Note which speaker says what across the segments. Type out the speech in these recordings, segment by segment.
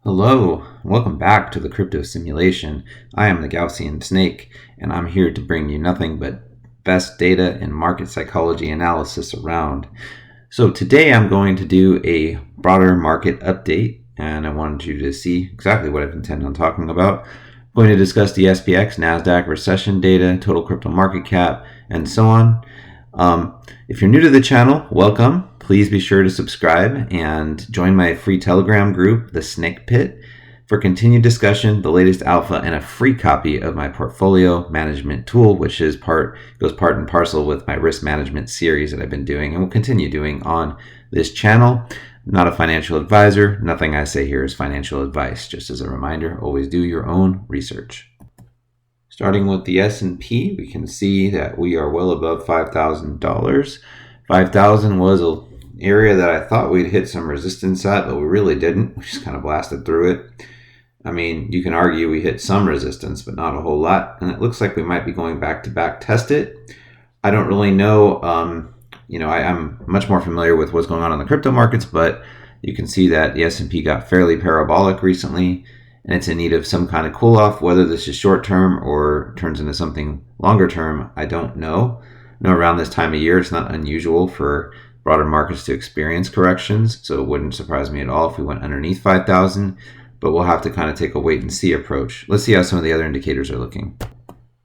Speaker 1: Hello, welcome back to the Crypto Simulation. I am the Gaussian Snake, and I'm here to bring you nothing but best data and market psychology analysis around. So today I'm going to do a broader market update, and I wanted you to see exactly what I've intended on talking about. I'm going to discuss the SPX, Nasdaq, recession data, total crypto market cap, and so on. If you're new to the channel, welcome. Please be sure to subscribe and join my free Telegram group, The Snake Pit, for continued discussion, the latest alpha, and a free copy of my portfolio management tool, which goes part and parcel with my risk management series that I've been doing and will continue doing on this channel. I'm not a financial advisor. Nothing I say here is financial advice. Just as a reminder, always do your own research. Starting with the S&P, we can see that we are well above $5,000. 5,000 was an area that I thought we'd hit some resistance at, but we really didn't. We just kind of blasted through it. I mean, you can argue we hit some resistance, but not a whole lot. And it looks like we might be going back to back test it. I don't really know. I'm much more familiar with what's going on in the crypto markets, but you can see that the S&P got fairly parabolic recently, and it's in need of some kind of cool off. Whether this is short term or turns into something longer term, I don't know. Around this time of year, it's not unusual for broader markets to experience corrections, so it wouldn't surprise me at all if we went underneath 5,000, but we'll have to kind of take a wait and see approach. Let's see how some of the other indicators are looking.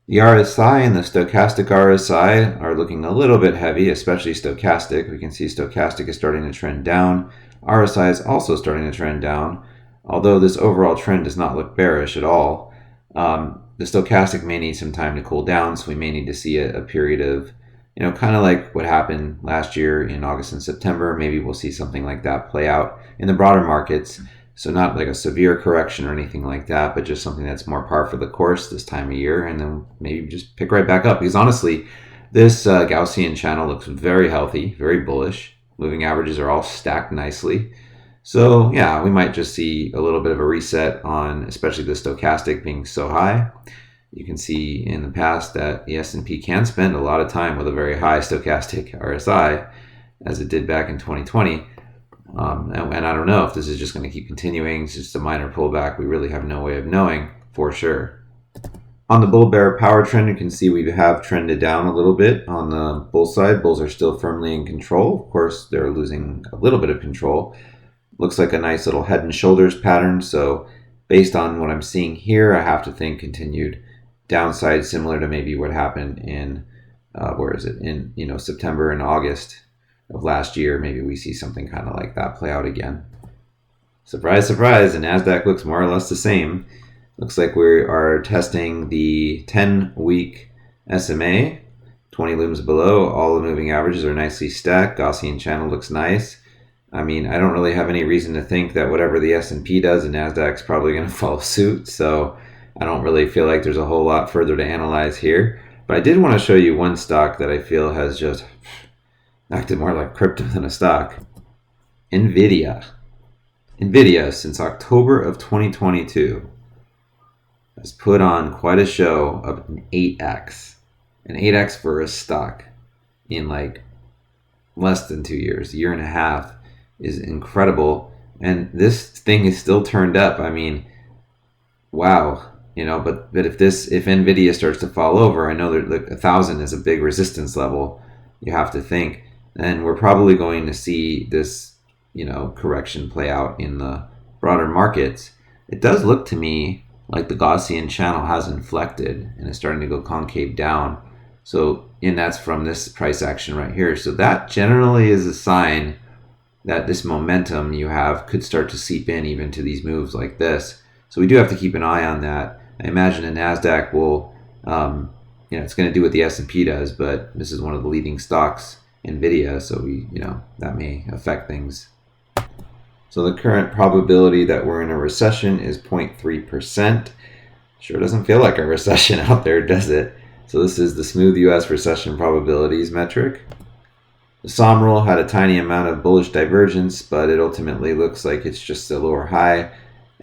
Speaker 1: The RSI and the stochastic RSI are looking a little bit heavy, especially stochastic. We can see stochastic is starting to trend down. RSI is also starting to trend down, although this overall trend does not look bearish at all. The stochastic may need some time to cool down, so we may need to see a period of, kind of like what happened last year in August and September. Maybe we'll see something like that play out in the broader markets. So not like a severe correction or anything like that, but just something that's more par for the course this time of year, and then maybe just pick right back up. Because honestly, this Gaussian channel looks very healthy, very bullish. Moving averages are all stacked nicely. So yeah, we might just see a little bit of a reset on especially the stochastic being so high. You can see in the past that the S&P can spend a lot of time with a very high stochastic RSI, as it did back in 2020. And I don't know if this is just going to keep continuing. It's just a minor pullback. We really have no way of knowing for sure. On the bull bear power trend, you can see we have trended down a little bit on the bull side. Bulls are still firmly in control. Of course, they're losing a little bit of control. Looks like a nice little head and shoulders pattern. So based on what I'm seeing here, I have to think continued downside, similar to maybe what happened in September and August of last year. Maybe we see something kind of like that play out again. Surprise, surprise, the Nasdaq looks more or less the same. Looks like we are testing the 10-week SMA, 20 looms below. All the moving averages are nicely stacked. Gaussian channel looks nice. I mean, I don't really have any reason to think that whatever the S&P does, the Nasdaq's probably going to follow suit. So I don't really feel like there's a whole lot further to analyze here. But I did want to show you one stock that I feel has just acted more like crypto than a stock. Nvidia. Nvidia, since October of 2022, has put on quite a show of an 8x. An 8x for a stock in like less than 2 years, a year and a half, is incredible. And this thing is still turned up. I mean, wow. But if Nvidia starts to fall over, I know that 1,000 is a big resistance level. You have to think, and we're probably going to see this, correction play out in the broader markets. It does look to me like the Gaussian channel has inflected and is starting to go concave down. So, and that's from this price action right here. So that generally is a sign that this momentum you have could start to seep in even to these moves like this. So we do have to keep an eye on that. I imagine the Nasdaq will, it's going to do what the S&P does, but this is one of the leading stocks, Nvidia, so that may affect things. So the current probability that we're in a recession is 0.3%. Sure doesn't feel like a recession out there, does it? So this is the smooth US recession probabilities metric. The SOM rule had a tiny amount of bullish divergence, but it ultimately looks like it's just a lower high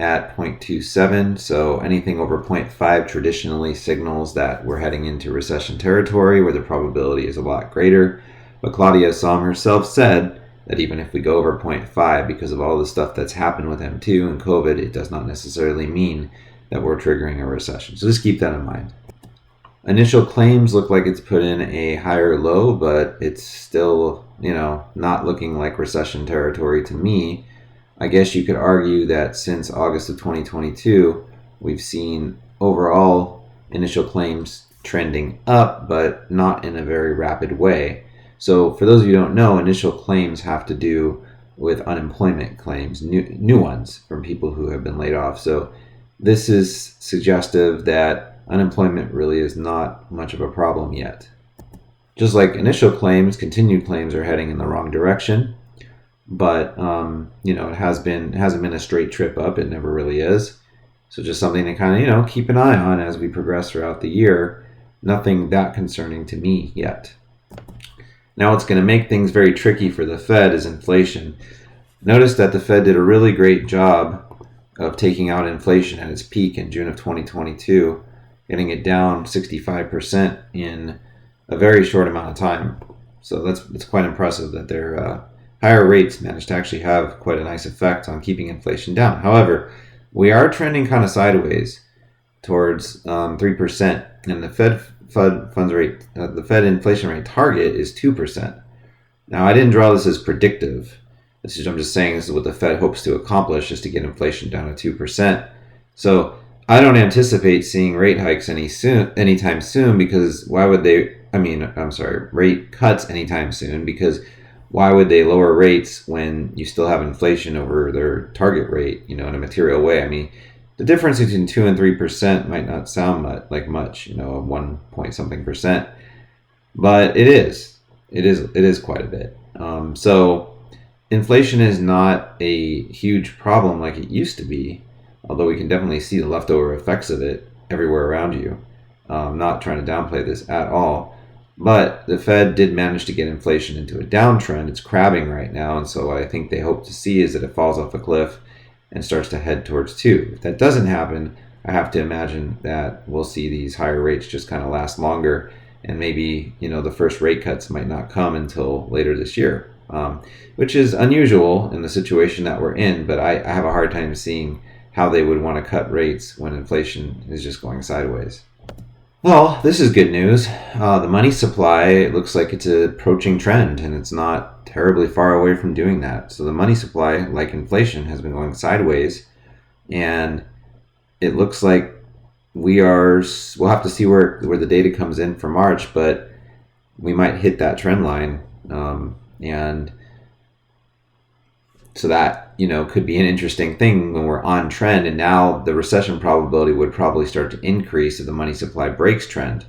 Speaker 1: at 0.27. So anything over 0.5 traditionally signals that we're heading into recession territory where the probability is a lot greater. But Claudia SOM herself said that even if we go over 0.5 because of all the stuff that's happened with M2 and COVID, it does not necessarily mean that we're triggering a recession. So just keep that in mind. Initial claims look like it's put in a higher low, but it's still, not looking like recession territory to me. I guess you could argue that since August of 2022, we've seen overall initial claims trending up, but not in a very rapid way. So for those of you who don't know, initial claims have to do with unemployment claims, new ones from people who have been laid off. So this is suggestive that unemployment really is not much of a problem yet. Just like initial claims, continued claims are heading in the wrong direction. But it hasn't been a straight trip up. It never really is. So just something to kind of keep an eye on as we progress throughout the year. Nothing that concerning to me yet. Now, what's going to make things very tricky for the Fed is inflation. Notice that the Fed did a really great job of taking out inflation at its peak in June of 2022, getting it down 65% in a very short amount of time. So it's quite impressive that their higher rates managed to actually have quite a nice effect on keeping inflation down. However, we are trending kind of sideways towards 3%, and the Fed funds rate, the Fed inflation rate target is 2%. Now, I didn't draw this as predictive. I'm just saying this is what the Fed hopes to accomplish, is to get inflation down to 2%. So I don't anticipate seeing rate hikes anytime soon, because rate cuts anytime soon, because why would they lower rates when you still have inflation over their target rate, in a material way? The difference between 2 and 3% might not sound like much, 1 point something percent, but it is quite a bit. So inflation is not a huge problem like it used to be, although we can definitely see the leftover effects of it everywhere around you. Not trying to downplay this at all, but the Fed did manage to get inflation into a downtrend. It's crabbing right now, and so what I think they hope to see is that it falls off a cliff and starts to head towards 2. If that doesn't happen, I have to imagine that we'll see these higher rates just kind of last longer, and maybe the first rate cuts might not come until later this year, which is unusual in the situation that we're in, but I have a hard time seeing how they would want to cut rates when inflation is just going sideways. Well, this is good news. The money supply looks like it's approaching trend, and it's not terribly far away from doing that. So the money supply, like inflation, has been going sideways, and it looks like we'll have to see where the data comes in for March, but we might hit that trend line, and so that could be an interesting thing when we're on trend. And now the recession probability would probably start to increase if the money supply breaks trend.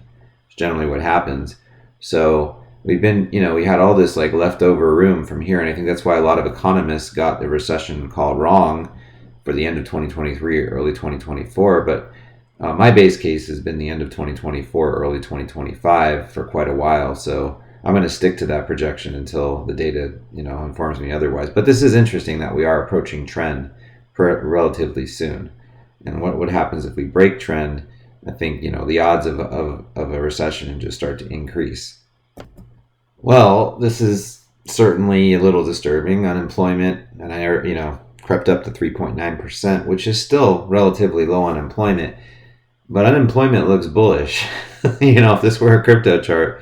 Speaker 1: It's generally what happens. So we've been, we had all this leftover room from here, and I think that's why a lot of economists got the recession call wrong for the end of 2023 or early 2024. But my base case has been the end of 2024, early 2025 for quite a while. So I'm going to stick to that projection until the data, informs me otherwise. But this is interesting that we are approaching trend relatively soon. And what happens if we break trend? I think, the odds of a recession just start to increase. Well, this is certainly a little disturbing. Unemployment, and crept up to 3.9%, which is still relatively low unemployment. But unemployment looks bullish. If this were a crypto chart,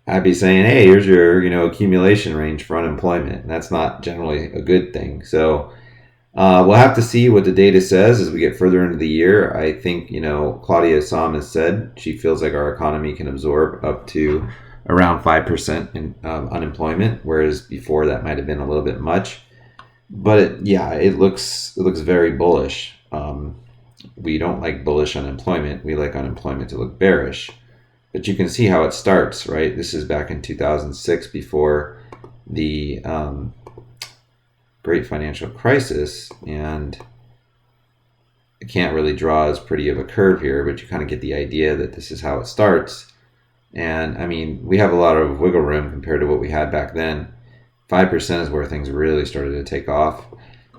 Speaker 1: I'd be saying, hey, here's your, accumulation range for unemployment. And that's not generally a good thing. So we'll have to see what the data says as we get further into the year. I think, Claudia Sahm has said she feels like our economy can absorb up to around 5% in unemployment, whereas before that might have been a little bit much. But it looks very bullish. We don't like bullish unemployment. We like unemployment to look bearish. But you can see how it starts, right? This is back in 2006, before the great financial crisis, and I can't really draw as pretty of a curve here, but you kind of get the idea that this is how it starts. And we have a lot of wiggle room compared to what we had back then. 5% is where things really started to take off,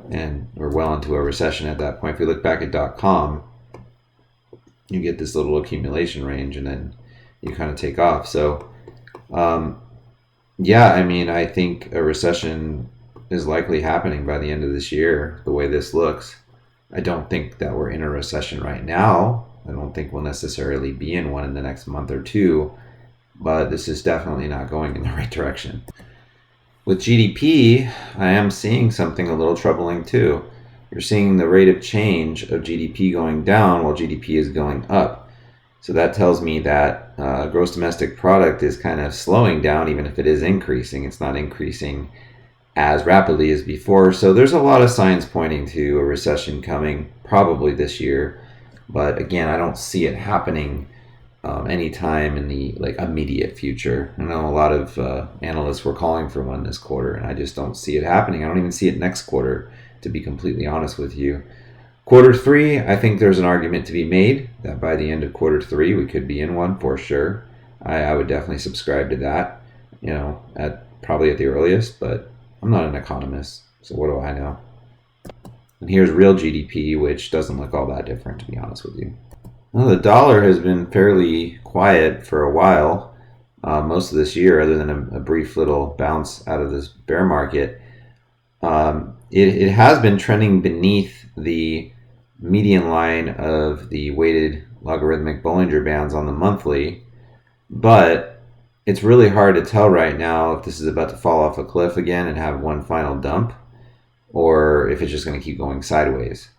Speaker 1: and we're well into a recession at that point. If we look back at .com, you get this little accumulation range, and then you kind of take off. So Yeah, I mean, I think a recession is likely happening by the end of this year, the way this looks. I don't think that we're in a recession right now. I don't think we'll necessarily be in one in the next month or two, but this is definitely not going in the right direction. With GDP, I am seeing something a little troubling too. You're seeing the rate of change of GDP going down while GDP is going up. So that tells me that gross domestic product is kind of slowing down, even if it is increasing. It's not increasing as rapidly as before. So there's a lot of signs pointing to a recession coming probably this year. But again, I don't see it happening anytime in the immediate future. I know a lot of analysts were calling for one this quarter, and I just don't see it happening. I don't even see it next quarter, to be completely honest with you. Quarter three, I think there's an argument to be made that by the end of quarter three, we could be in one for sure. I would definitely subscribe to that, probably at the earliest, but I'm not an economist, so what do I know? And here's real GDP, which doesn't look all that different, to be honest with you. Well, the dollar has been fairly quiet for a while, most of this year, other than a brief little bounce out of this bear market. It has been trending beneath the median line of the weighted logarithmic Bollinger Bands on the monthly, but it's really hard to tell right now if this is about to fall off a cliff again and have one final dump, or if it's just going to keep going sideways.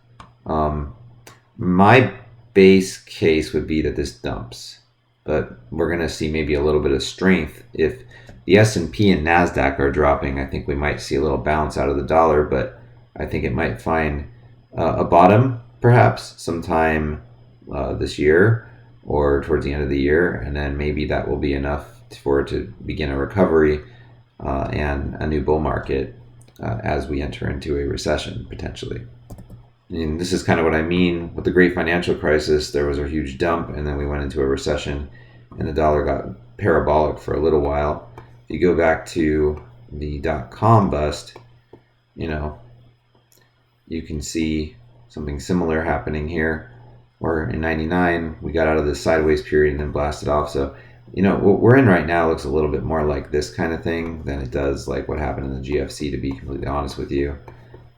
Speaker 1: My base case would be that this dumps, but we're going to see maybe a little bit of strength. If the S&P and Nasdaq are dropping, I think we might see a little bounce out of the dollar, but I think it might find a bottom perhaps sometime this year or towards the end of the year, and then maybe that will be enough for it to begin a recovery and a new bull market as we enter into a recession potentially. And this is kind of what I mean with the great financial crisis. There was a huge dump, and then we went into a recession, and the dollar got parabolic for a little while. If you go back to the .com bust, you can see something similar happening here, where in 99 we got out of this sideways period and then blasted off. So what we're in right now looks a little bit more like this kind of thing than it does like what happened in the GFC, to be completely honest with you.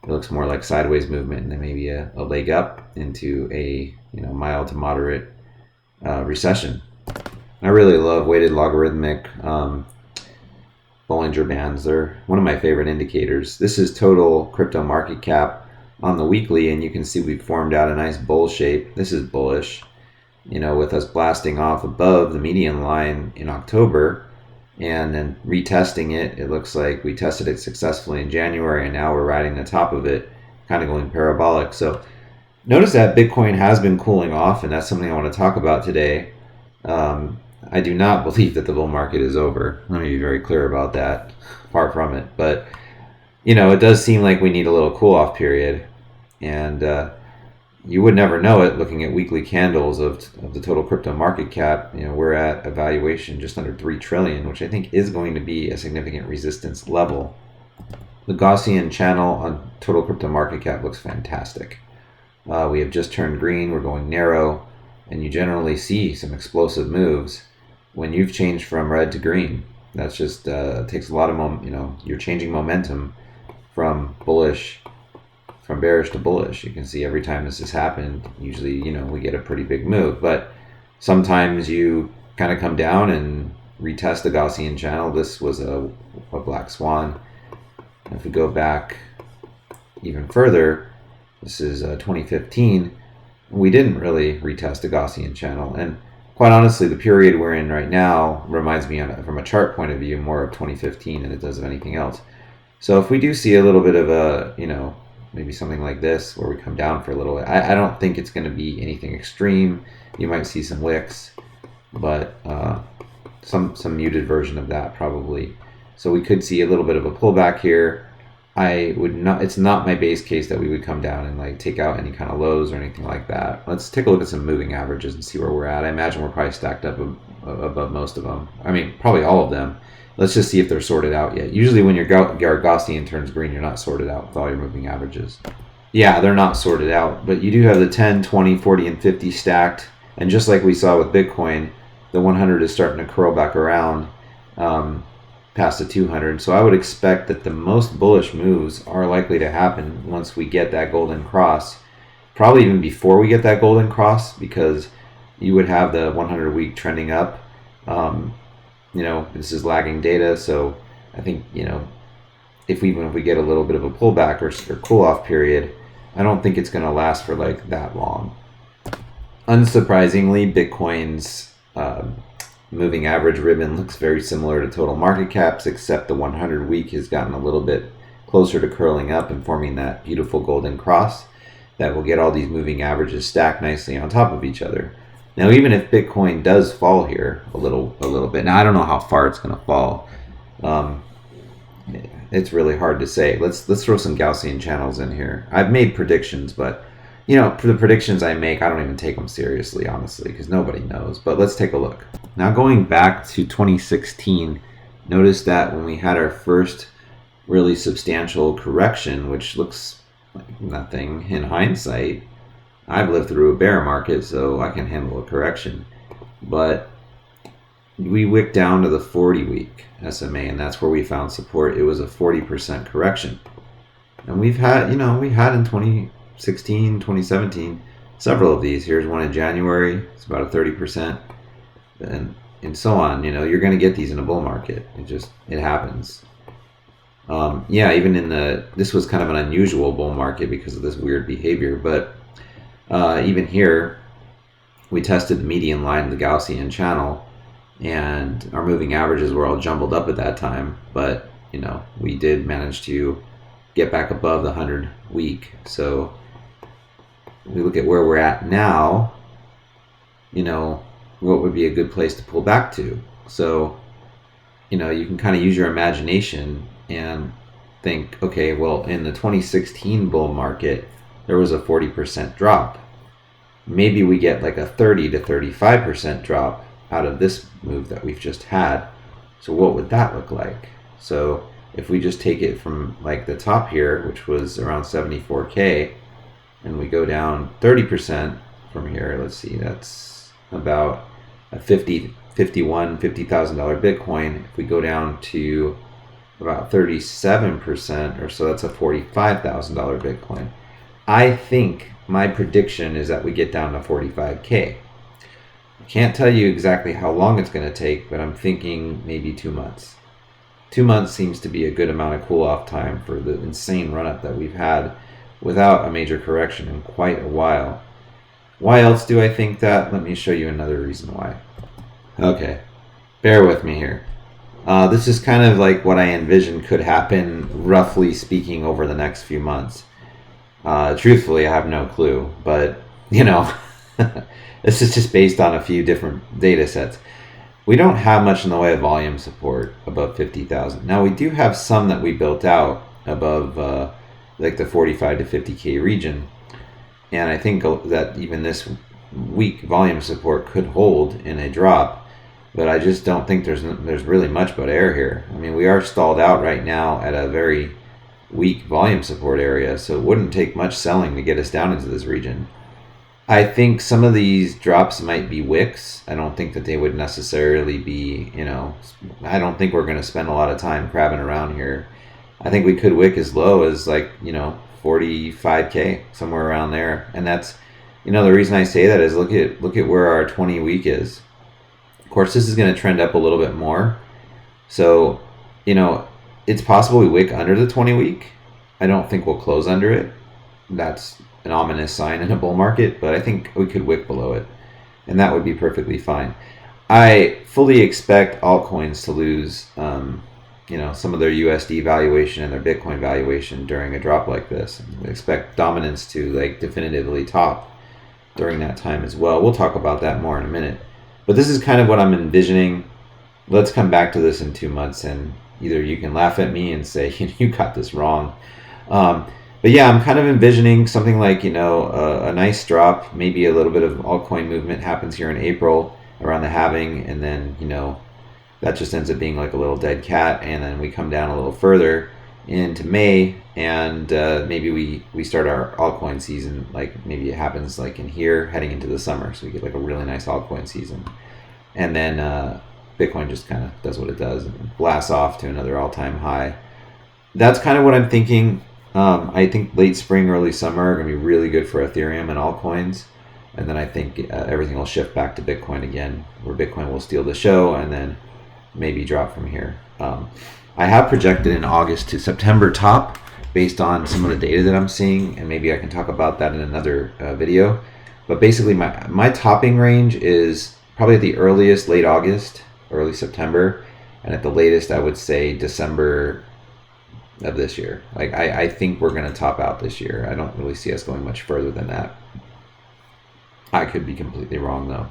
Speaker 1: It looks more like sideways movement and then maybe a leg up into a mild to moderate recession. I really love weighted logarithmic Bollinger Bands. They're one of my favorite indicators. This is total crypto market cap on the weekly, and you can see we've formed out a nice bull shape. This is bullish, with us blasting off above the median line in October and then retesting it. It looks like we tested it successfully in January, and now we're riding the top of it, kind of going parabolic. So notice that Bitcoin has been cooling off, and that's something I want to talk about today. I do not believe that the bull market is over. Let me be very clear about that. Far from it. But, it does seem like we need a little cool-off period. And you would never know it looking at weekly candles of the total crypto market cap. We're at a valuation just under 3 trillion, which I think is going to be a significant resistance level. The Gaussian channel on total crypto market cap looks fantastic. We have just turned green. We're going narrow. And you generally see some explosive moves when you've changed from red to green. That's just takes a lot of you're changing momentum from bearish to bullish. You can see every time this has happened, usually we get a pretty big move, but sometimes you kind of come down and retest the Gaussian channel. This was a black swan. If we go back even further, this is 2015. We didn't really retest the Gaussian channel, and quite honestly, the period we're in right now reminds me, from a chart point of view, more of 2015 than it does of anything else. So if we do see a little bit of a, maybe something like this where we come down for a little bit, I don't think it's going to be anything extreme. You might see some wicks, but some muted version of that probably. So we could see a little bit of a pullback here. It's not my base case that we would come down and take out any kind of lows or anything like that. Let's take a look at some moving averages and see where we're at. I imagine we're probably stacked up above most of them. I mean, probably all of them. Let's just see if they're sorted out yet. Usually when your Gaussian turns green, you're not sorted out with all your moving averages. Yeah, they're not sorted out, but you do have the 10, 20, 40, and 50 stacked. And just like we saw with Bitcoin, the 100 is starting to curl back around. past the 200. So I would expect that the most bullish moves are likely to happen once we get that golden cross, probably even before we get that golden cross, because you would have the 100-week trending up. This is lagging data, so I think, if we get a little bit of a pullback or cool off period, I don't think it's going to last for like that long. Unsurprisingly, Bitcoin's moving average ribbon looks very similar to total market caps, except the 100-week has gotten a little bit closer to curling up and forming that beautiful golden cross that will get all these moving averages stacked nicely on top of each other. Now, even if Bitcoin does fall here a little bit, now I don't know how far it's going to fall. It's really hard to say. Let's throw some Gaussian channels in here. I've made predictions, but for the predictions I make, I don't even take them seriously, honestly, because nobody knows. But let's take a look. Now, going back to 2016, notice that when we had our first really substantial correction, which looks like nothing in hindsight, I've lived through a bear market, so I can handle a correction. But we wicked down to the 40-week SMA, and that's where we found support. It was a 40% correction. And we've had, we had in 2016, 2017, several of these. Here's one in January. It's about a 30%. And so on. You're going to get these in a bull market. It happens. Even this was kind of an unusual bull market because of this weird behavior. But even here, we tested the median line of the Gaussian channel, and our moving averages were all jumbled up at that time. But, we did manage to get back above the 100-week. So we look at where we're at now, what would be a good place to pull back to. So, you can kind of use your imagination and think, okay, well, in the 2016 bull market, there was a 40% drop. Maybe we get like a 30 to 35% drop out of this move that we've just had. So what would that look like? So if we just take it from like the top here, which was around 74K, and we go down 30% from here, let's see, that's about a $50,000 Bitcoin. If we go down to about 37% or so, that's a $45,000 Bitcoin. I think my prediction is that we get down to 45K. I can't tell you exactly how long it's going to take, but I'm thinking maybe 2 months. 2 months seems to be a good amount of cool-off time for the insane run-up that we've had without a major correction in quite a while. Why else do I think that? Let me show you another reason why. Okay, bear with me here. This is kind of like what I envision could happen, roughly speaking, over the next few months. Truthfully, I have no clue, but, this is just based on a few different data sets. We don't have much in the way of volume support above 50,000. Now, we do have some that we built out above like the 45 to 50K region. And I think that even this weak volume support could hold in a drop, but I just don't think there's really much but air here. I mean, we are stalled out right now at a very weak volume support area, so it wouldn't take much selling to get us down into this region. I think some of these drops might be wicks. I don't think that they would necessarily be, I don't think we're going to spend a lot of time crabbing around here. I think we could wick as low as 45K, somewhere around there. And that's, the reason I say that is look at where our 20-week is. Of course, this is going to trend up a little bit more. So, it's possible we wick under the 20-week. I don't think we'll close under it. That's an ominous sign in a bull market, but I think we could wick below it, and that would be perfectly fine. I fully expect altcoins to lose, some of their USD valuation and their Bitcoin valuation during a drop like this. I expect dominance to definitively top during that time as well. We'll talk about that more in a minute, but this is kind of what I'm envisioning. Let's come back to this in 2 months, and either you can laugh at me and say you got this wrong. But yeah, I'm kind of envisioning something like, a nice drop, maybe a little bit of altcoin movement happens here in April around the halving, and then, that just ends up being like a little dead cat, and then we come down a little further into May, and maybe we start our altcoin season, maybe it happens in here heading into the summer, so we get a really nice altcoin season. And then Bitcoin just kind of does what it does and blasts off to another all-time high. That's kind of what I'm thinking. I think late spring, early summer are going to be really good for Ethereum and altcoins. And then I think everything will shift back to Bitcoin again, where Bitcoin will steal the show and then maybe drop from here. I have projected in August to September top based on some of the data that I'm seeing, and maybe I can talk about that in another video. But basically my topping range is probably at the earliest late August, early September, and at the latest I would say December of this year. Like I think we're going to top out this year. I don't really see us going much further than that. I could be completely wrong though.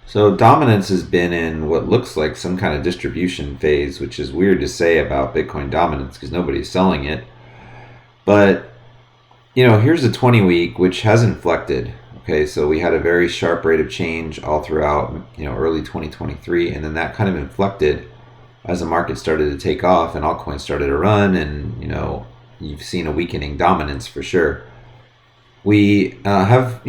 Speaker 1: So Dominance has been in what looks like some kind of distribution phase, which is weird to say about Bitcoin Dominance because nobody's selling it. But, you know, here's a 20-week, which has inflected. Okay, so we had a very sharp rate of change all throughout, you know, early 2023, and then that kind of inflected as the market started to take off and altcoins started to run, and, you know, you've seen a weakening dominance for sure. We don't have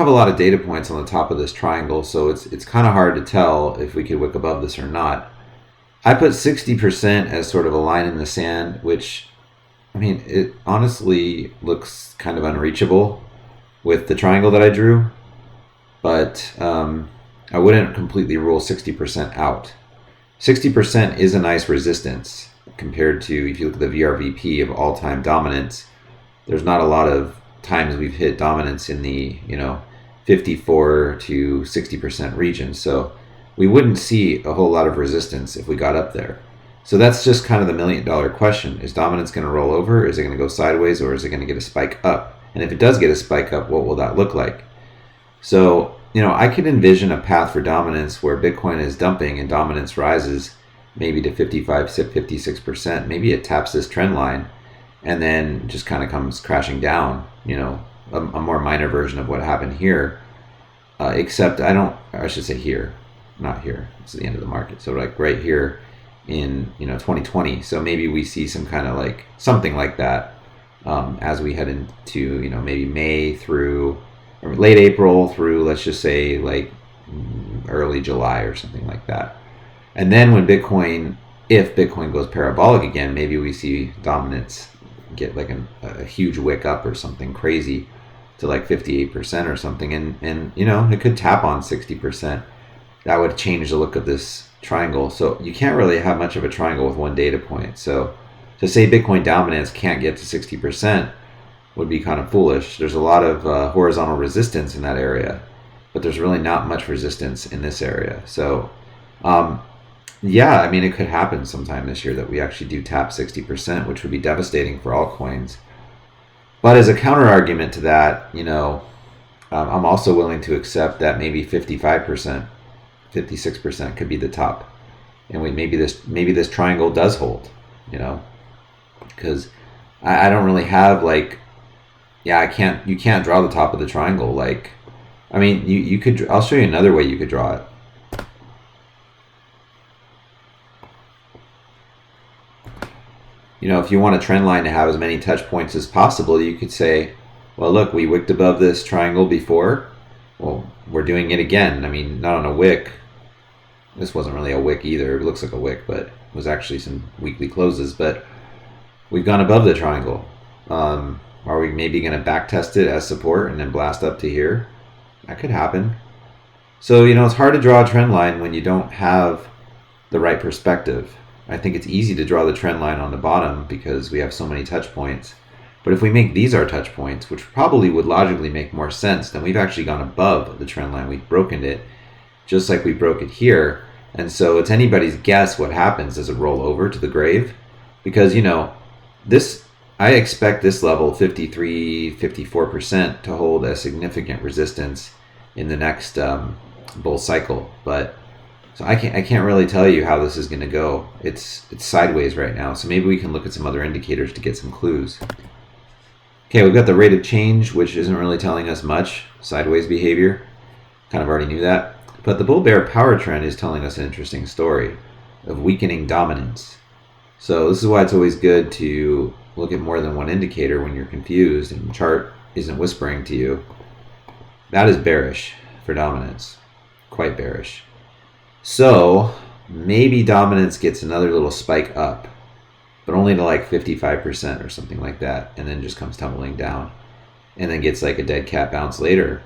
Speaker 1: a lot of data points on the top of this triangle, so it's kind of hard to tell if we could wick above this or not. I put 60% as sort of a line in the sand, which, I mean, it honestly looks kind of unreachable with the triangle that I drew, but I wouldn't completely rule 60% out. 60% is a nice resistance compared to, if you look at the VRVP of all-time dominance, there's not a lot of times we've hit dominance in the 54 to 60% region, so we wouldn't see a whole lot of resistance if we got up there. So that's just kind of the $1,000,000 question. Is dominance going to roll over? Is it going to go sideways, or is it going to get a spike up? And if it does get a spike up, what will that look like? So, you know, I could envision a path for dominance where Bitcoin is dumping and dominance rises maybe to 55, 56%. Maybe it taps this trend line and then just kind of comes crashing down, you know, a more minor version of what happened here. Except I should say here, not here. It's the end of the market. So like right here in, 2020. So maybe we see some kind of like something like that as we head into, maybe May through, or late April through, let's just say like early July or something like that. And then when if Bitcoin goes parabolic again, maybe we see dominance get like a huge wick up or something crazy to like 58% or something, and it could tap on 60%. That would change the look of this triangle. So you can't really have much of a triangle with one data point. So to say Bitcoin dominance can't get to 60% would be kind of foolish. There's a lot of horizontal resistance in that area, but there's really not much resistance in this area. So yeah, I mean, it could happen sometime this year that we actually do tap 60%, which would be devastating for altcoins. But as a counter argument to that, I'm also willing to accept that maybe 55%, 56% could be the top, and maybe this triangle does hold, because I don't really have like, you can't draw the top of the triangle. Like, I mean, you could. I'll show you another way you could draw it. If you want a trend line to have as many touch points as possible, you could say, well, look, we wicked above this triangle before. Well, we're doing it again. I mean, not on a wick. This wasn't really a wick either. It looks like a wick, but it was actually some weekly closes. But we've gone above the triangle. Are we maybe going to back test it as support and then blast up to here? That could happen. So, it's hard to draw a trend line when you don't have the right perspective. I think it's easy to draw the trend line on the bottom because we have so many touch points. But if we make these our touch points, which probably would logically make more sense, then we've actually gone above the trend line. We've broken it just like we broke it here. And so it's anybody's guess what happens. Does it roll over to the grave? Because, I expect this level, 53, 54%, to hold a significant resistance in the next bull cycle. But so I can't really tell you how this is going to go. It's sideways right now. So maybe we can look at some other indicators to get some clues. Okay, we've got the rate of change, which isn't really telling us much. Sideways behavior. Kind of already knew that. But the bull bear power trend is telling us an interesting story of weakening dominance. So this is why it's always good to look at more than one indicator when you're confused and the chart isn't whispering to you. That is bearish for dominance. Quite bearish. So maybe Dominance gets another little spike up, but only to like 55% or something like that, and then just comes tumbling down, and then gets like a dead cat bounce later.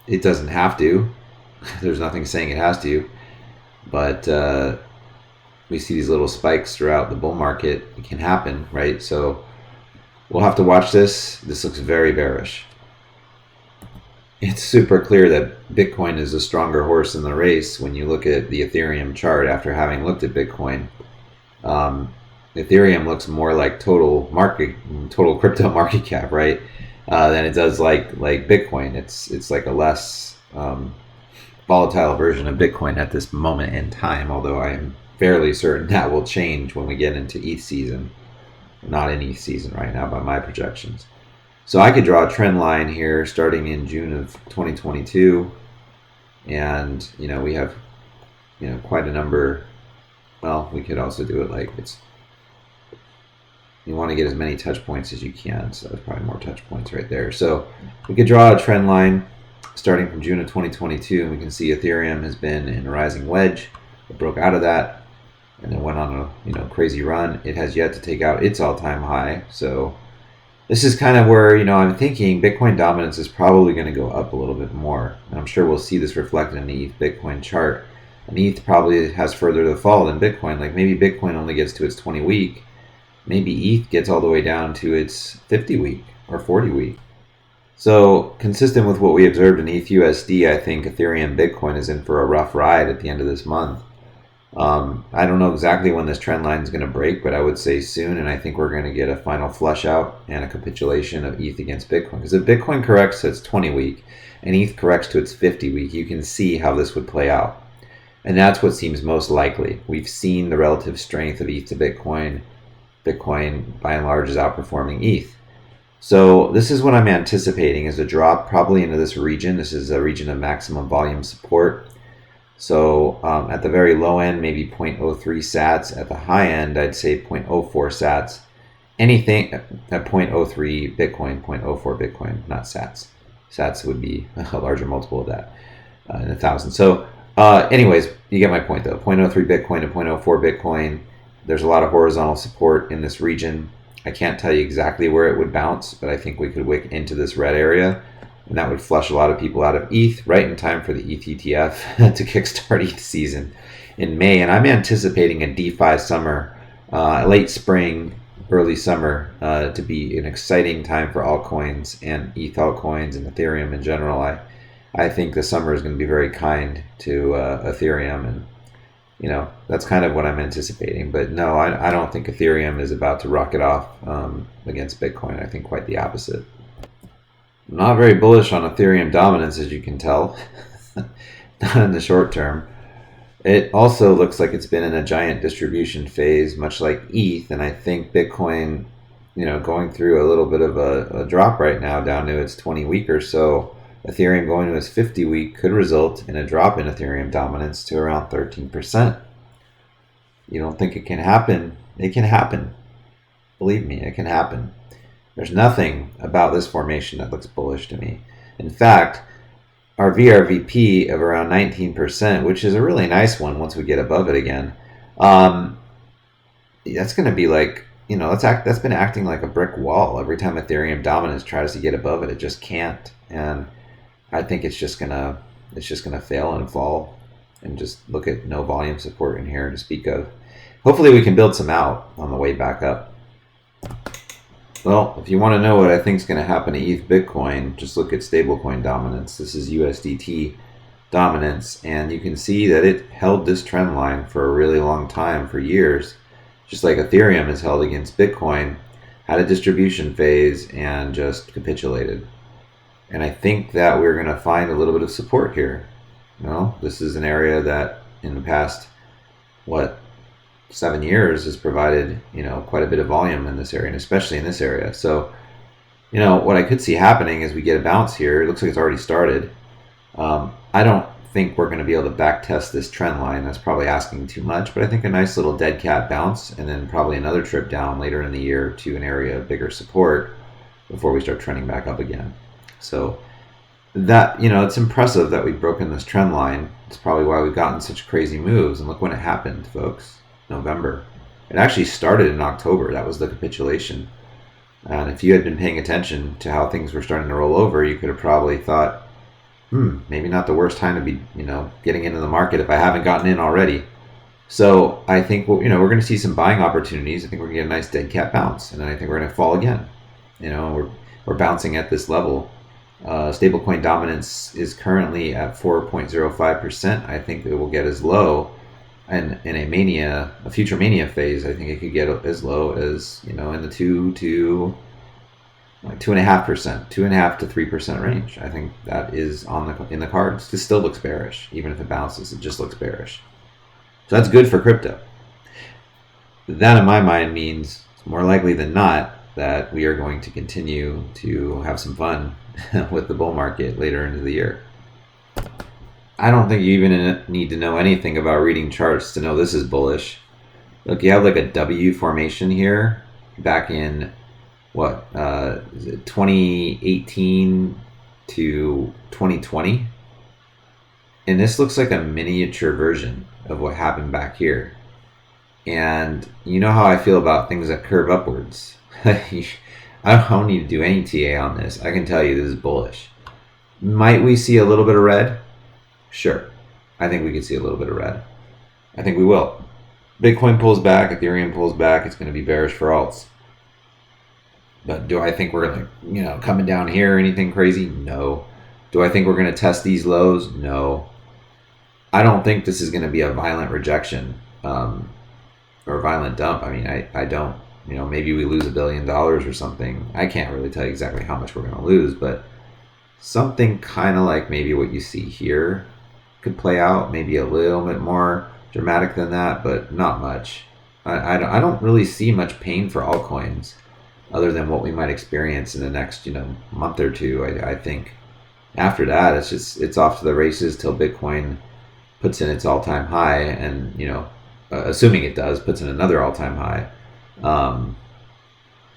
Speaker 1: It doesn't have to. There's nothing saying it has to, but we see these little spikes throughout the bull market. It can happen, right? So we'll have to watch this. This looks very bearish. It's super clear that Bitcoin is a stronger horse in the race when you look at the Ethereum chart after having looked at Bitcoin. Ethereum looks more like total crypto market cap, right? Than it does like Bitcoin. It's like a less volatile version of Bitcoin at this moment in time, although I am fairly certain that will change when we get into ETH season. Not in ETH season right now by my projections. So I could draw a trend line here starting in June of 2022, and we have quite a number. Well, we could also do it like you want to get as many touch points as you can, so there's probably more touch points right there. So we could draw a trend line starting from June of 2022, and we can see Ethereum has been in a rising wedge. It broke out of that and then went on a crazy run. It has yet to take out its all-time high. So this is kind of where I'm thinking Bitcoin dominance is probably going to go up a little bit more, and I'm sure we'll see this reflected in the ETH Bitcoin chart. And ETH probably has further to fall than Bitcoin. Like maybe Bitcoin only gets to its 20-week. Maybe ETH gets all the way down to its 50-week or 40-week. So consistent with what we observed in ETH USD, I think Ethereum Bitcoin is in for a rough ride at the end of this month. I don't know exactly when this trend line is going to break, but I would say soon, and I think we're going to get a final flush out and a capitulation of ETH against Bitcoin. Because if Bitcoin corrects to its 20-week and ETH corrects to its 50-week, you can see how this would play out. And that's what seems most likely. We've seen the relative strength of ETH to Bitcoin. Bitcoin, by and large, is outperforming ETH. So this is what I'm anticipating is a drop probably into this region. This is a region of maximum volume support. So at the very low end, maybe 0.03 sats. At the high end, I'd say 0.04 sats. Anything at 0.03 Bitcoin, 0.04 Bitcoin, not sats. Sats would be a larger multiple of that in 1,000. So anyways, you get my point though. 0.03 Bitcoin to 0.04 Bitcoin. There's a lot of horizontal support in this region. I can't tell you exactly where it would bounce, but I think we could wick into this red area, and that would flush a lot of people out of ETH right in time for the ETH ETF to kickstart ETH season in May. And I'm anticipating a DeFi summer, late spring, early summer, to be an exciting time for altcoins and ETH altcoins and Ethereum in general. I think the summer is going to be very kind to Ethereum, and that's kind of what I'm anticipating. But no, I don't think Ethereum is about to rocket off against Bitcoin. I think quite the opposite. I'm not very bullish on Ethereum dominance, as you can tell, not in the short term. It also looks like it's been in a giant distribution phase, much like ETH, and I think Bitcoin, going through a little bit of a drop right now down to its 20-week or so. Ethereum going to its 50-week could result in a drop in Ethereum dominance to around 13%. You don't think it can happen? It can happen. Believe me, it can happen. There's nothing about this formation that looks bullish to me. In fact, our VRVP of around 19%, which is a really nice one once we get above it again, that's going to be like, that's been acting like a brick wall. Every time Ethereum dominance tries to get above it, it just can't. And I think it's just gonna fail and fall, and just look at no volume support in here to speak of. Hopefully we can build some out on the way back up. Well, if you want to know what I think is going to happen to ETH Bitcoin, just look at stablecoin dominance. This is USDT Dominance, and you can see that it held this trend line for a really long time, for years, just like Ethereum has held against Bitcoin, had a distribution phase, and just capitulated. And I think that we're going to find a little bit of support here. This is an area that in the past, 7 years has provided, quite a bit of volume in this area, and especially in this area. So, what I could see happening is we get a bounce here. It looks like it's already started. I don't think we're going to be able to back test this trend line. That's probably asking too much, but I think a nice little dead cat bounce, and then probably another trip down later in the year to an area of bigger support before we start trending back up again. So that, it's impressive that we've broken this trend line. It's probably why we've gotten such crazy moves. And look when it happened, folks. November. It actually started in October. That was the capitulation. And if you had been paying attention to how things were starting to roll over, you could have probably thought, maybe not the worst time to be, getting into the market if I haven't gotten in already. So I think, we're going to see some buying opportunities. I think we're going to get a nice dead cat bounce, and then I think we're going to fall again. We're bouncing at this level. Stablecoin dominance is currently at 4.05%. I think it will get as low, and in a future mania phase, I think it could get as low as in the 2.5%, 2.5% to 3% range. I think that is in the cards. This still looks bearish, even if it bounces. It just looks bearish. So that's good for crypto. That, in my mind, means it's more likely than not that we are going to continue to have some fun with the bull market later into the year. I don't think you even need to know anything about reading charts to know this is bullish. Look, you have like a W formation here back in 2018 to 2020. And this looks like a miniature version of what happened back here. And you know how I feel about things that curve upwards. I don't need to do any TA on this. I can tell you this is bullish. Might we see a little bit of red? Sure. I think we could see a little bit of red. I think we will. Bitcoin pulls back, Ethereum pulls back, it's going to be bearish for alts. But do I think we're coming down here or anything crazy? No. Do I think we're going to test these lows? No. I don't think this is going to be a violent rejection or a violent dump. I mean, I don't. Maybe we lose $1 billion or something. I can't really tell you exactly how much we're going to lose, but something kind of like maybe what you see here could play out. Maybe a little bit more dramatic than that, but not much. I don't really see much pain for altcoins other than what we might experience in the next month or two. I think after that it's off to the races till Bitcoin puts in its all-time high, and assuming it does, puts in another all-time high.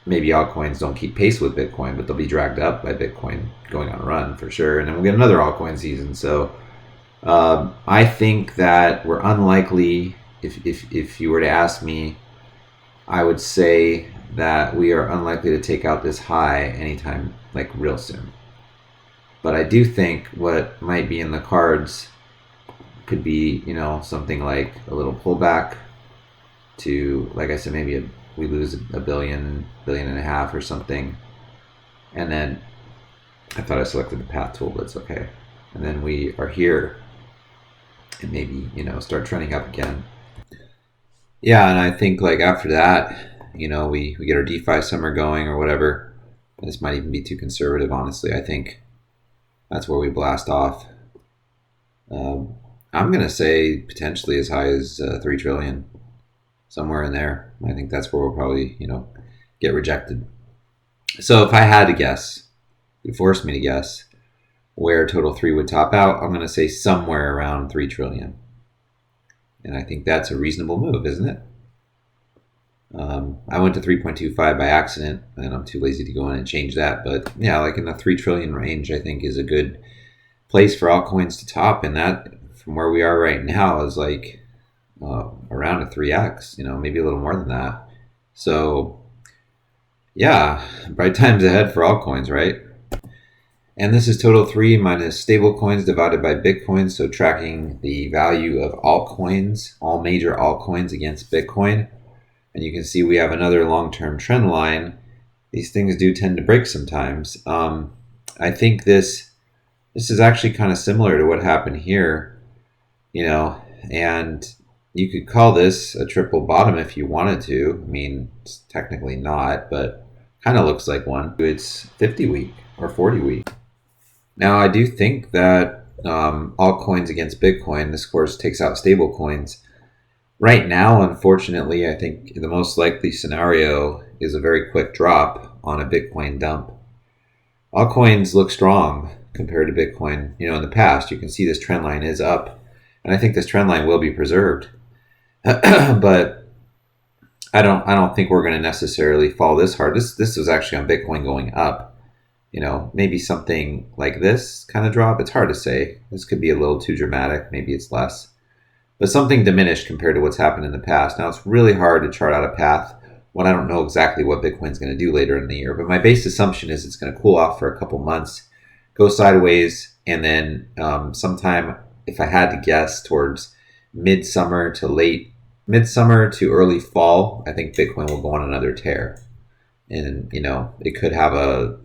Speaker 1: Maybe altcoins don't keep pace with Bitcoin, but they'll be dragged up by Bitcoin going on a run for sure, and then we'll get another altcoin season. So I think that we're unlikely. If you were to ask me, I would say that we are unlikely to take out this high anytime like real soon. But I do think what might be in the cards could be something like a little pullback to, like I said, maybe we lose $1 billion, $1.5 billion or something, and then I thought I selected the path tool, but it's okay. And then we are here and maybe start trending up again. Yeah, and I think like after that, we get our DeFi summer going or whatever. This might even be too conservative, honestly. I think that's where we blast off. I'm gonna say potentially as high as 3 trillion. Somewhere in there. I think that's where we'll probably, get rejected. So if I had to guess, you forced me to guess where total 3 would top out, I'm going to say somewhere around 3 trillion. And I think that's a reasonable move, isn't it? I went to 3.25 by accident, and I'm too lazy to go in and change that. But yeah, like in the 3 trillion range, I think is a good place for altcoins to top. And that, from where we are right now, is like around a 3x, maybe a little more than that. So yeah, bright times ahead for altcoins, right? And this is total 3 minus stablecoins divided by Bitcoin. So tracking the value of altcoins, all major altcoins against Bitcoin. And you can see we have another long-term trend line. These things do tend to break sometimes. I think this is actually kind of similar to what happened here, and you could call this a triple bottom if you wanted to. I mean, it's technically not, but kind of looks like one. It's 50 week or 40 week. Now, I do think that altcoins against Bitcoin, this course takes out stable coins. Right now, unfortunately, I think the most likely scenario is a very quick drop on a Bitcoin dump. Altcoins look strong compared to Bitcoin. In the past, you can see this trend line is up, and I think this trend line will be preserved. But I don't think we're going to necessarily fall this hard. This was actually on Bitcoin going up. maybe something like this kind of drop. It's hard to say. This could be a little too dramatic. Maybe it's less. But something diminished compared to what's happened in the past. Now, it's really hard to chart out a path when I don't know exactly what Bitcoin's going to do later in the year. But my base assumption is it's going to cool off for a couple months, go sideways, and then sometime, if I had to guess, towards midsummer to early fall, I think Bitcoin will go on another tear. And, it could have a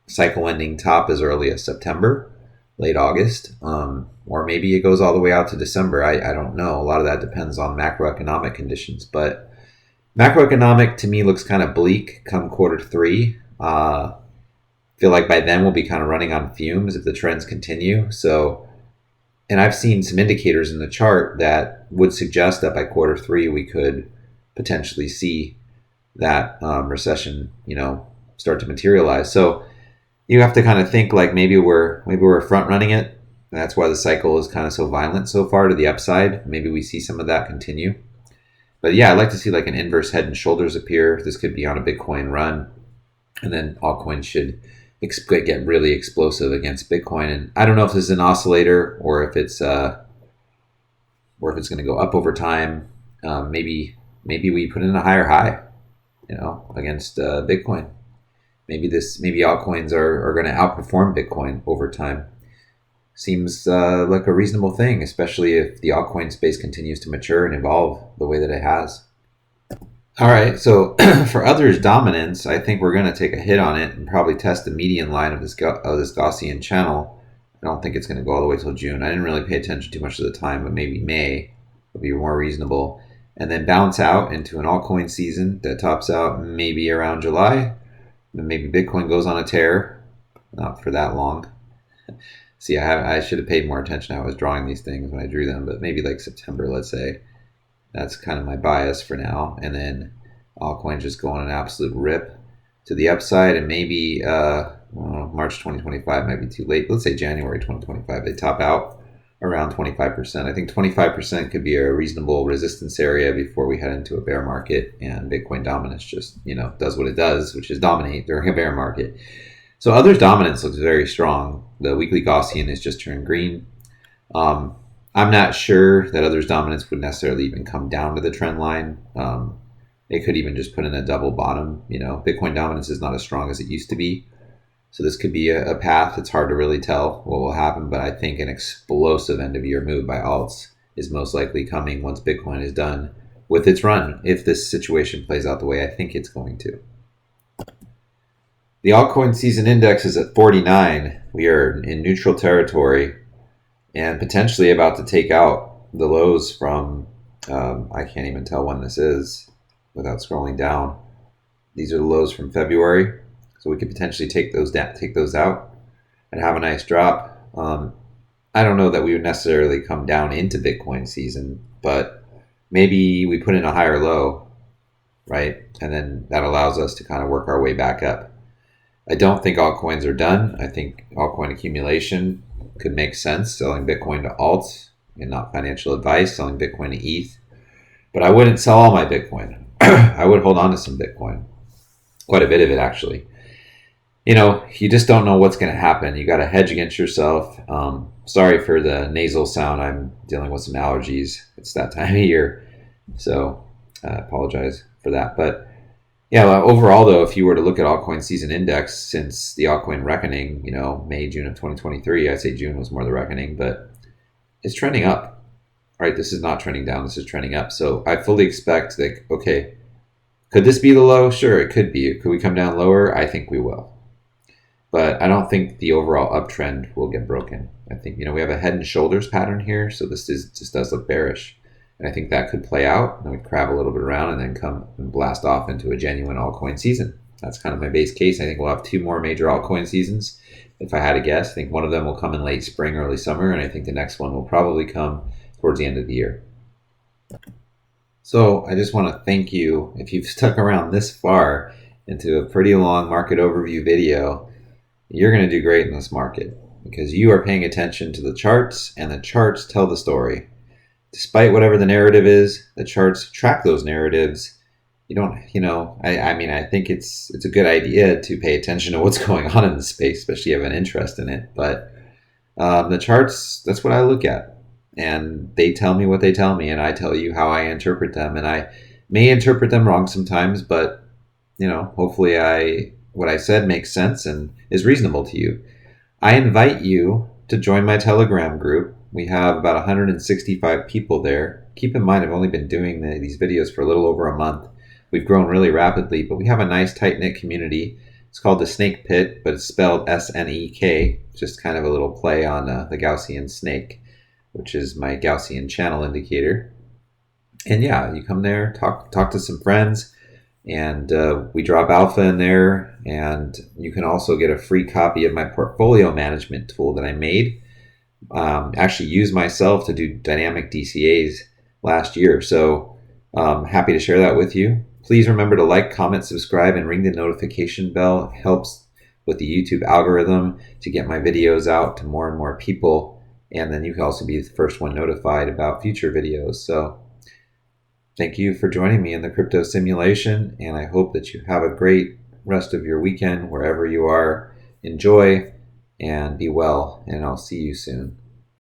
Speaker 1: cycle ending top as early as September, late August, or maybe it goes all the way out to December. I don't know. A lot of that depends on macroeconomic conditions, but macroeconomic to me looks kind of bleak come Q3. Feel like by then we'll be kind of running on fumes if the trends continue. So, and I've seen some indicators in the chart that would suggest that by Q3 we could potentially see that recession, start to materialize. So you have to kind of think like maybe we're front running it. That's why the cycle is kind of so violent so far to the upside. Maybe we see some of that continue. But yeah, I'd like to see like an inverse head and shoulders appear. This could be on a Bitcoin run, and then altcoins should get really explosive against Bitcoin. And I don't know if this is an oscillator or if it's going to go up over time. Maybe we put in a higher high, against Bitcoin. Maybe altcoins are going to outperform Bitcoin over time. Seems like a reasonable thing, especially if the altcoin space continues to mature and evolve the way that it has. All right, so for others' dominance, I think we're going to take a hit on it and probably test the median line of this Gaussian channel. I don't think it's going to go all the way till June. I didn't really pay attention too much of the time, but maybe May will be more reasonable. And then bounce out into an altcoin season that tops out maybe around July. Then maybe Bitcoin goes on a tear, not for that long. See, I should have paid more attention. I was drawing these things when I drew them, but maybe like September, let's say. That's kind of my bias for now. And then altcoins just go on an absolute rip to the upside, and maybe March 2025 might be too late. Let's say January 2025, they top out around 25%. I think 25% could be a reasonable resistance area before we head into a bear market, and Bitcoin dominance just, does what it does, which is dominate during a bear market. So others' dominance looks very strong. The weekly Gaussian has just turned green. I'm not sure that others' dominance would necessarily even come down to the trend line. It could even just put in a double bottom. Bitcoin dominance is not as strong as it used to be. So this could be a path. It's hard to really tell what will happen, but I think an explosive end of year move by alts is most likely coming once Bitcoin is done with its run, if this situation plays out the way I think it's going to. The altcoin season index is at 49. We are in neutral territory and potentially about to take out the lows from, I can't even tell when this is without scrolling down. These are the lows from February. So we could potentially take those out and have a nice drop. I don't know that we would necessarily come down into Bitcoin season, but maybe we put in a higher low, right? And then that allows us to kind of work our way back up. I don't think altcoins are done. I think altcoin accumulation could make sense, selling Bitcoin to alts and not financial advice, selling Bitcoin to ETH. But I wouldn't sell all my Bitcoin. I would hold on to some Bitcoin, quite a bit of it actually. You just don't know what's going to happen. You got to hedge against yourself. Sorry for the nasal sound. I'm dealing with some allergies. It's that time of year. So I apologize for that. But yeah, overall, though, if you were to look at altcoin season index since the altcoin reckoning, May, June of 2023, I'd say June was more the reckoning, but it's trending up, right? This is not trending down. This is trending up. So I fully expect that, okay, could this be the low? Sure, it could be. Could we come down lower? I think we will. But I don't think the overall uptrend will get broken. I think, we have a head and shoulders pattern here. So this just does look bearish. And I think that could play out, and we crab a little bit around and then come and blast off into a genuine altcoin season. That's kind of my base case. I think we'll have 2 more major altcoin seasons. If I had to guess, I think one of them will come in late spring, early summer, and I think the next one will probably come towards the end of the year. So I just want to thank you if you've stuck around this far into a pretty long market overview video. You're going to do great in this market because you are paying attention to the charts, and the charts tell the story. Despite whatever the narrative is, the charts track those narratives, you don't, I mean, I think it's a good idea to pay attention to what's going on in the space, especially if you have an interest in it. But the charts, that's what I look at. And they tell me what they tell me, and I tell you how I interpret them. And I may interpret them wrong sometimes, but, hopefully what I said makes sense and is reasonable to you. I invite you to join my Telegram group. We have about 165 people there. Keep in mind, I've only been doing these videos for a little over a month. We've grown really rapidly, but we have a nice tight-knit community. It's called the Snake Pit, but it's spelled S-N-E-K, just kind of a little play on the Gaussian snake, which is my Gaussian channel indicator. And yeah, you come there, talk to some friends, and we drop alpha in there, and you can also get a free copy of my portfolio management tool that I made. Actually used myself to do dynamic DCAs last year, so happy to share that with you. Please remember to like, comment, subscribe, and ring the notification bell. It helps with the YouTube algorithm to get my videos out to more and more people, and then you can also be the first one notified about future videos. So thank you for joining me in the crypto simulation, and I hope that you have a great rest of your weekend wherever you are. Enjoy and be well, and I'll see you soon.